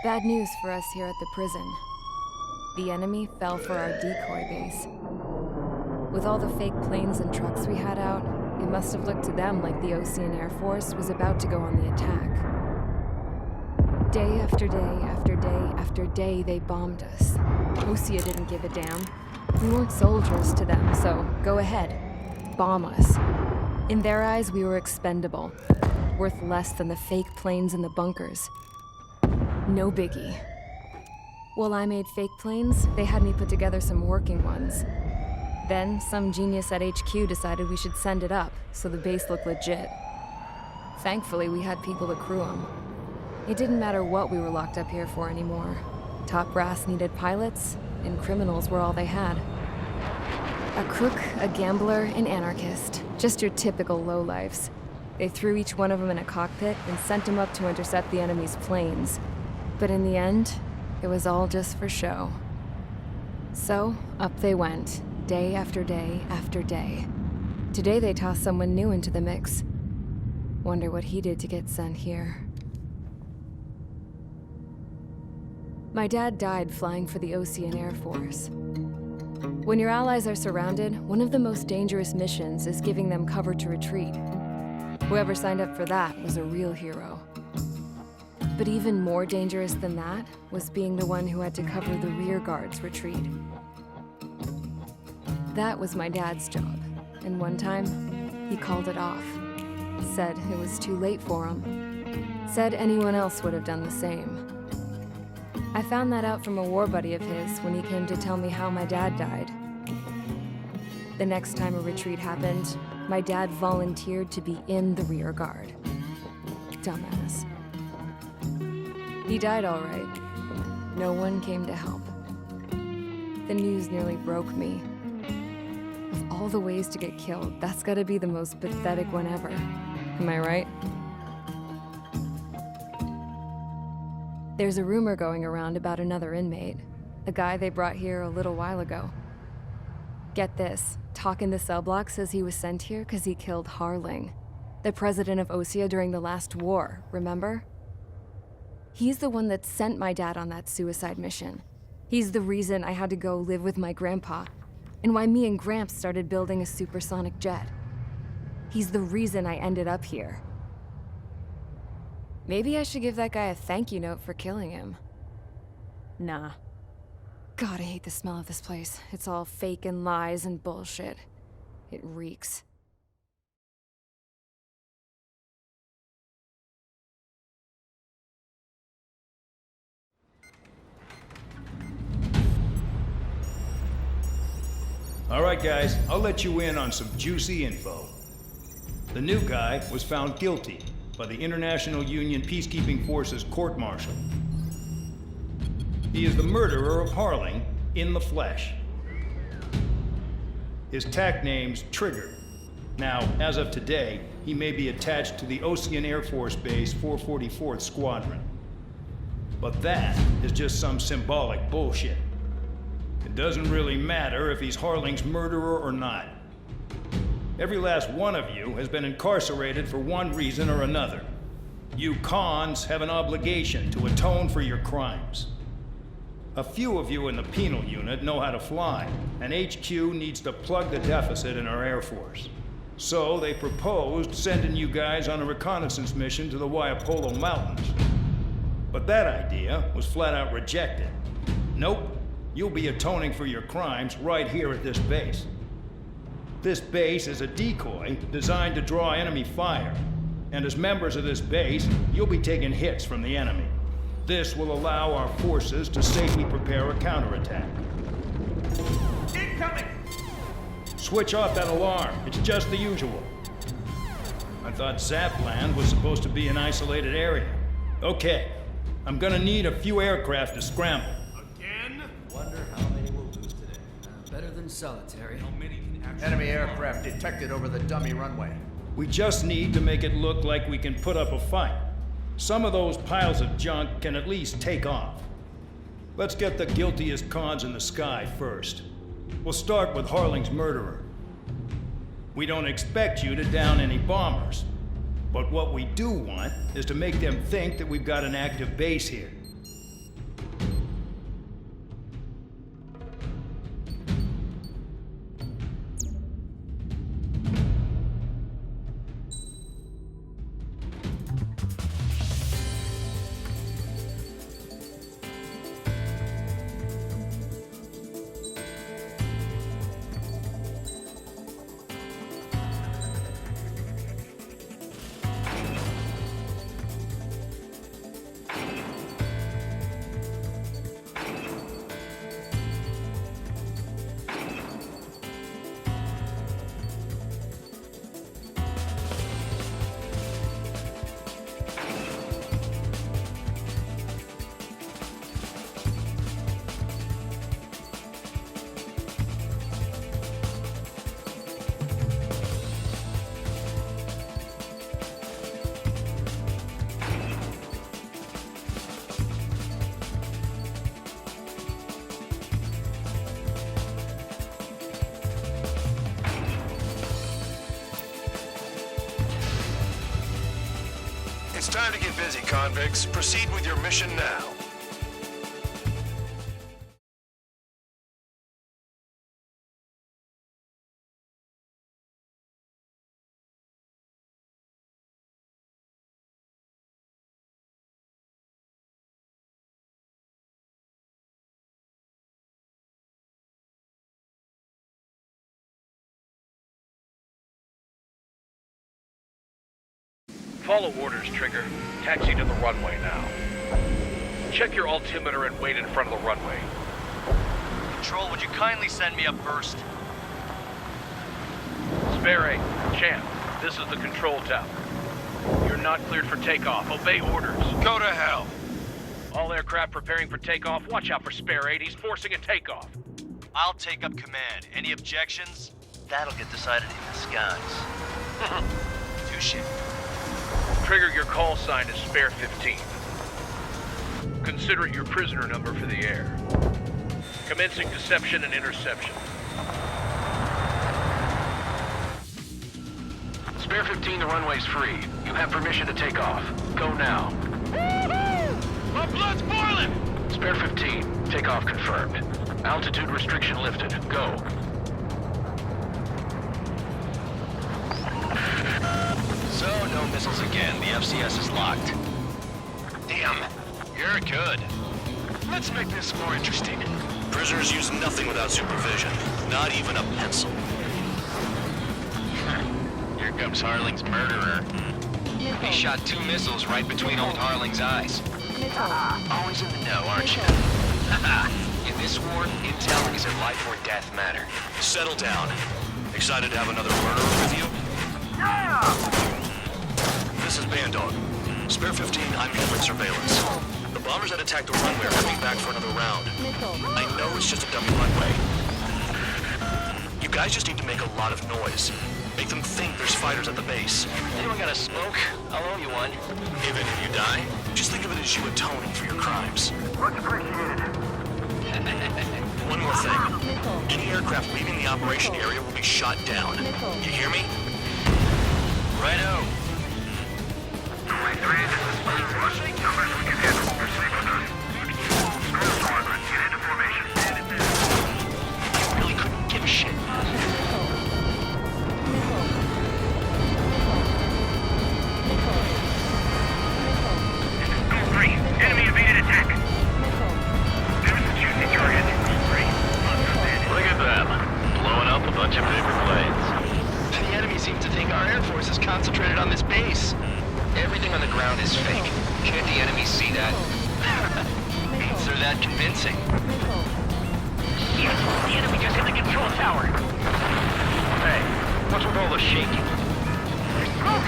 Bad news for us here at the prison. The enemy fell for our decoy base. With all the fake planes and trucks we had out, it must have looked to them like the Ocean Air Force was about to go on the attack. Day after day after day after day, they bombed us. Osea didn't give a damn. We weren't soldiers to them, so go ahead. Bomb us. In their eyes, we were expendable. Worth less than the fake planes in the bunkers. No biggie. While I made fake planes, they had me put together some working ones. Then, some genius at HQ decided we should send it up, so the base looked legit. Thankfully, we had people to crew them. It didn't matter what we were locked up here for anymore. Top brass needed pilots, and criminals were all they had. A crook, a gambler, an anarchist. Just your typical lowlifes. They threw each one of them in a cockpit and sent them up to intercept the enemy's planes. But in the end, it was all just for show. So, up they went, day after day after day. Today they tossed someone new into the mix. Wonder what he did to get sent here. My dad died flying for the Ocean Air Force. When your allies are surrounded, one of the most dangerous missions is giving them cover to retreat. Whoever signed up for that was a real hero. But even more dangerous than that was being the one who had to cover the rear guard's retreat. That was my dad's job, and one time, he called it off. Said it was too late for him. Said anyone else would have done the same. I found that out from a war buddy of his when he came to tell me how my dad died. The next time a retreat happened, my dad volunteered to be in the rear guard. Dumbass. He died all right. No one came to help. The news nearly broke me. Of all the ways to get killed, that's gotta be the most pathetic one ever. Am I right? There's a rumor going around about another inmate. A guy they brought here a little while ago. Get this, talk in the cell block says he was sent here because he killed Harling, the president of Osea during the last war, remember? He's the one that sent my dad on that suicide mission. He's the reason I had to go live with my grandpa, and why me and Gramps started building a supersonic jet. He's the reason I ended up here. Maybe I should give that guy a thank you note for killing him. Nah. God, I hate the smell of this place. It's all fake and lies and bullshit. It reeks. All right, guys, I'll let you in on some juicy info. The new guy was found guilty by the International Union Peacekeeping Forces court-martial. He is the murderer of Harling in the flesh. His tack name's Trigger. Now, as of today, he may be attached to the Ocean Air Force Base 444th Squadron. But that is just some symbolic bullshit. It doesn't really matter if he's Harling's murderer or not. Every last one of you has been incarcerated for one reason or another. You cons have an obligation to atone for your crimes. A few of you in the penal unit know how to fly, and HQ needs to plug the deficit in our Air Force. So they proposed sending you guys on a reconnaissance mission to the Waiapolo Mountains. But that idea was flat out rejected. Nope. You'll be atoning for your crimes right here at this base. This base is a decoy designed to draw enemy fire. And as members of this base, you'll be taking hits from the enemy. This will allow our forces to safely prepare a counterattack. Incoming! Switch off that alarm. It's just the usual. I thought Zapland was supposed to be an isolated area. Okay, I'm gonna need a few aircraft to scramble. Wonder how many we'll lose today. Better than solitary. How many can actually... Enemy aircraft detected over the dummy runway. We just need to make it look like we can put up a fight. Some of those piles of junk can at least take off. Let's get the guiltiest cons in the sky first. We'll start with Harling's murderer. We don't expect you to down any bombers. But what we do want is to make them think that we've got an active base here. It's time to get busy, convicts. Proceed with your mission now. Follow orders, Trigger. Taxi to the runway now. Check your altimeter and wait in front of the runway. Control, would you kindly send me up first? Spare 8, Champ, this is the control tower. You're not cleared for takeoff. Obey orders. Go to hell. All aircraft preparing for takeoff. Watch out for Spare 8. He's forcing a takeoff. I'll take up command. Any objections? That'll get decided in the skies. Touche. Trigger, your call sign is Spare 15. Consider it your prisoner number for the air. Commencing deception and interception. Spare 15, the runway's free. You have permission to take off. Go now. Woohoo! My blood's boiling! Spare 15, takeoff confirmed. Altitude restriction lifted. Go. So, no missiles again. The FCS is locked. Damn, you're good. Let's make this more interesting. Prisoners use nothing without supervision. Not even a pencil. Here comes Harling's murderer. He shot 2 missiles right between old Harling's eyes. Always in the know, aren't you? In this war, intel is a life or death matter. Settle down. Excited to have another murderer with you? Yeah! This is Bandog. Spare 15, I'm handling surveillance. The bombers that attacked the runway are coming back for another round. I know it's just a dummy runway. You guys just need to make a lot of noise. Make them think there's fighters at the base. Anyone got a smoke? I'll owe you one. Even if you die, just think of it as you atoning for your crimes. Much appreciated. One more thing. Any aircraft leaving the operation area will be shot down. You hear me? Righto. Only 3, this is Rushing. Numbers we can handle. Proceed with us. Squadron, get into formation. I really couldn't give a shit. Goal 3, enemy evaded attack. There's the juicy target. 3, Look at them. Blowing up a bunch of paper planes. The enemy seems to think our Air Force is concentrated on this base. Everything on the ground is fake. Can't the enemy see that? Means they're that convincing. Yes, the enemy just hit the control tower. Hey, what's with all the shaking? There's smoke.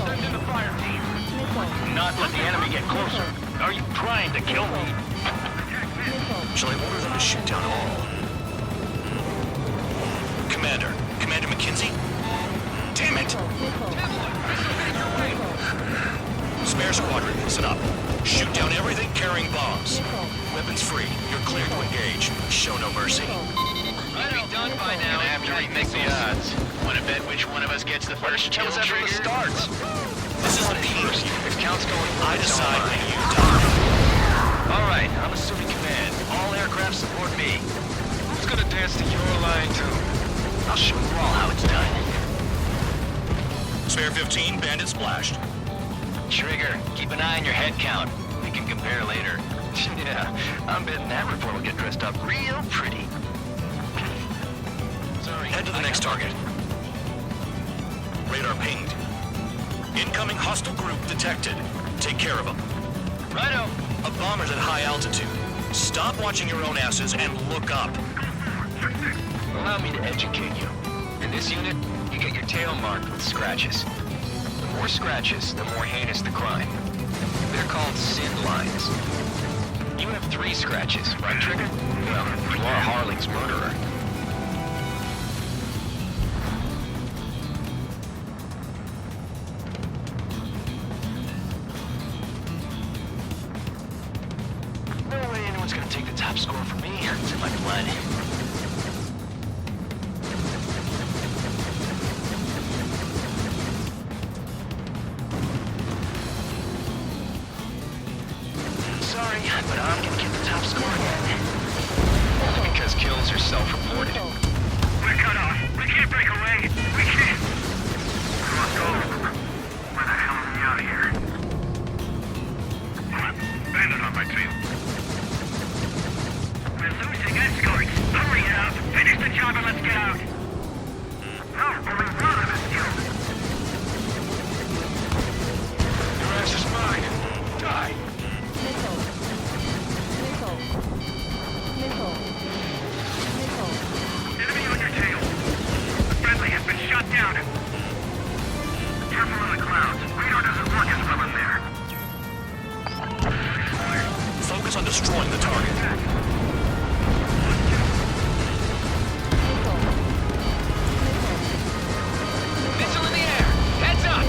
Send in the fire team. Not let the enemy get closer. Are you trying to kill me? Shall I order them to shoot down all? Commander McKenzie? Damn it! Spare squadron, listen up. Shoot down everything carrying bombs. Weapons free. You're cleared to engage. Show no mercy. I'd be done by now after we make the odds. Want to bet which one of us gets the first kill trigger? The starts. This isn't peace. If count's going, I decide when you die. All right, I'm assuming command. All aircraft support me. Who's gonna dance to your line too? I'll show you all how it's done. Spare 15, bandit splashed. Trigger, keep an eye on your head count. We can compare later. Yeah, I'm betting that report will get dressed up real pretty. Sorry. Head to the next target. Radar pinged. Incoming hostile group detected. Take care of them. Righto. A bomber's at high altitude. Stop watching your own asses and look up. Allow me to educate you. In this unit, you get your tail marked with scratches. The more scratches, the more heinous the crime. They're called sin lines. You have 3 scratches, right, Trigger? Well, you are Harling's murderer. No way anyone's gonna take the top score from me. It's in my blood. but I'm gonna get the top score again. Only because kills are self-reported. We're cut off. We can't break away. We can't. We must go. Where the hell are we out of here? Bandit on my tail. We're losing escorts. Hurry it up. Finish the job and let's get out. No, only one of us killed. Your ass is mine. Die. Missile. Missile. Missile. Missile. Enemy on your tail. The friendly has been shot down. Careful in the clouds. Radar doesn't work as well in there. Focus on destroying the target. Missile in the air! Heads up!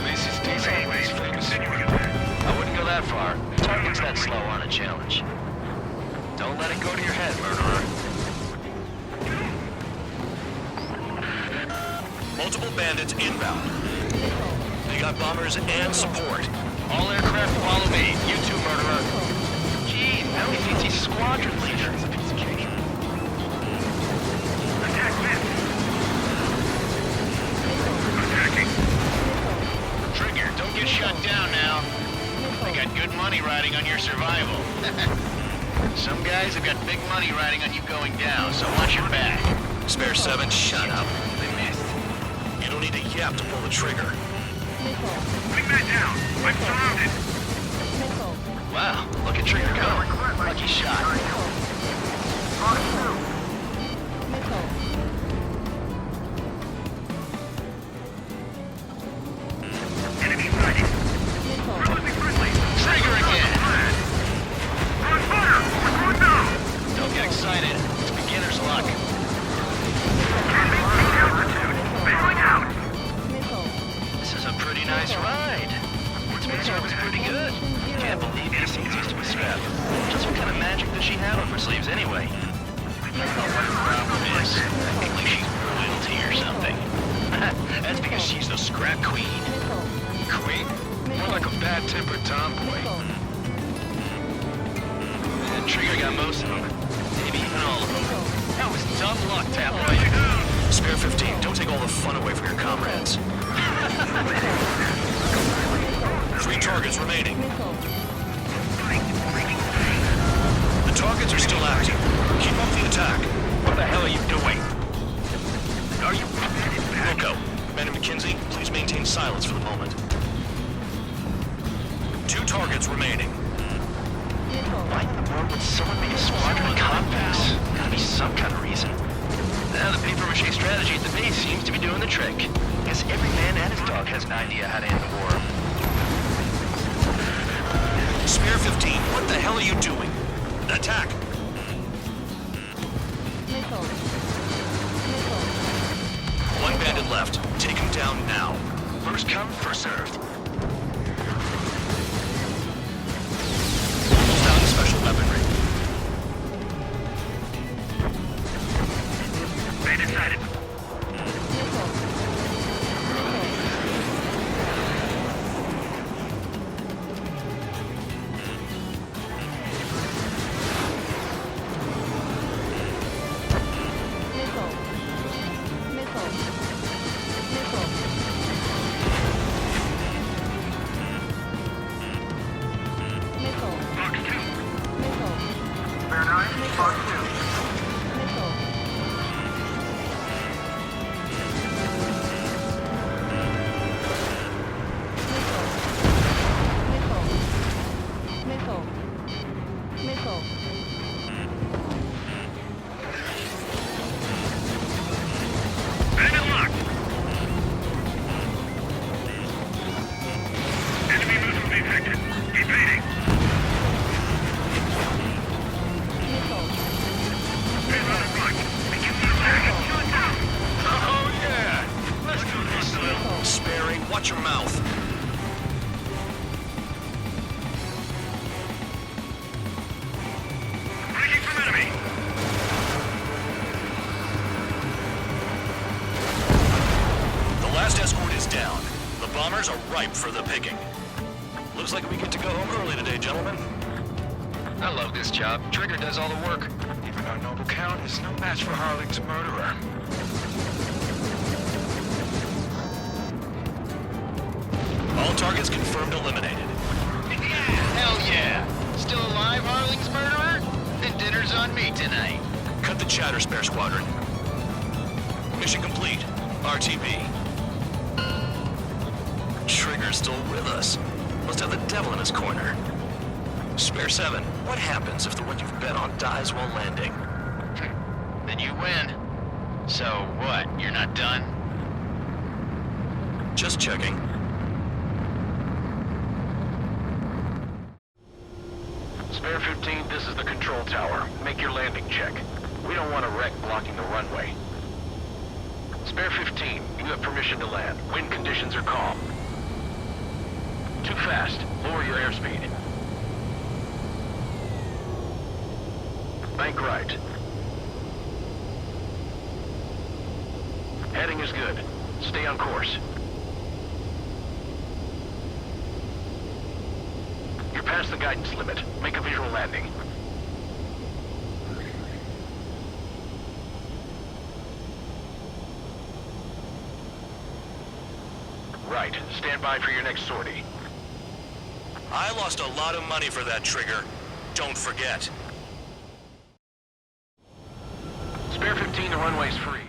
This is decent ways for Continuing in there. I wouldn't go that far. Target's that slow on a challenge. Don't let it go to your head, murderer. Multiple bandits inbound. They got bombers and support. All aircraft follow me. You too, murderer. Gee, now he thinks he's squadron leader. He's a piece of cake. Attack this. Attacking. Trigger, don't get shut down now. I got good money riding on your survival. Some guys have got big money riding on you going down, so watch your back. Spare 7, shut up. They missed. You don't need a yap to pull the trigger. Wingman down. I'm surrounded. Wow, look at Trigger go. Lucky shot. Enemy sighted. Closing friendly. Trigger again. On fire. Oh no. Don't get excited. It's beginner's luck. Can't maintain altitude. Bailing out. This is a pretty nice ride. Sportsman service pretty good. Can't believe he seems used to a strap. Just what kind of magic does she have up her sleeves anyway? I don't know what her problem is. I think like she's royalty or something. That's because she's the scrap queen. Queen? More like a bad-tempered tomboy. And Trigger got most of them. Maybe even all of them. That was dumb luck, Tabloid. Spare 15, don't take all the fun away from your comrades. 3 targets remaining. The targets are still active. Keep up the attack. What the hell are you doing? Are you... Wilco, Man and McKinsey, please maintain silence for the moment. 2 targets remaining. Why in the world would someone make a squadron compass? Gotta be some kind of reason. Now the paper-mache strategy at the base seems to be doing the trick. Guess every man and his dog has an idea how to end the war. Spare 15, what the hell are you doing? Attack! One bandit left. Take him down now. First come, first served. Almost down to special weaponry. Bandit sighted. Box 2. Spare 9. Box 2. Bandit locked. Enemy missile detected. Evading. Stay on the run. We can use that. Shot down. Oh yeah! Let's do this a little. Sperry, watch your mouth. Breaking from enemy. The last escort is down. The bombers are ripe for the picking. Looks like we get to go home early today, gentlemen. I love this job. Trigger does all the work. Even our noble count is no match for Harling's murderer. All targets confirmed eliminated. Hell yeah! Still alive, Harling's murderer? Then dinner's on me tonight. Cut the chatter, Spare Squadron. Mission complete. RTB. Trigger's still with us. Must have the devil in his corner. Spare 7, what happens if the one you've bet on dies while landing? Then you win. So what, you're not done? Just checking. Spare 15, this is the control tower. Make your landing check. We don't want a wreck blocking the runway. Spare 15, you have permission to land. Wind conditions are calm. Too fast. Lower your airspeed. Bank right. Heading is good. Stay on course. You're past the guidance limit. Make a visual landing. Right. Stand by for your next sortie. I lost a lot of money for that, Trigger. Don't forget. Spare 15, the runway's free.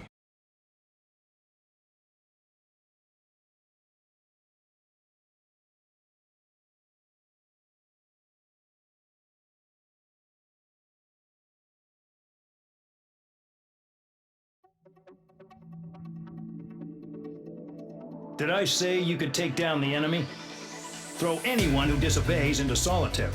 Did I say you could take down the enemy? Throw anyone who disobeys into solitary.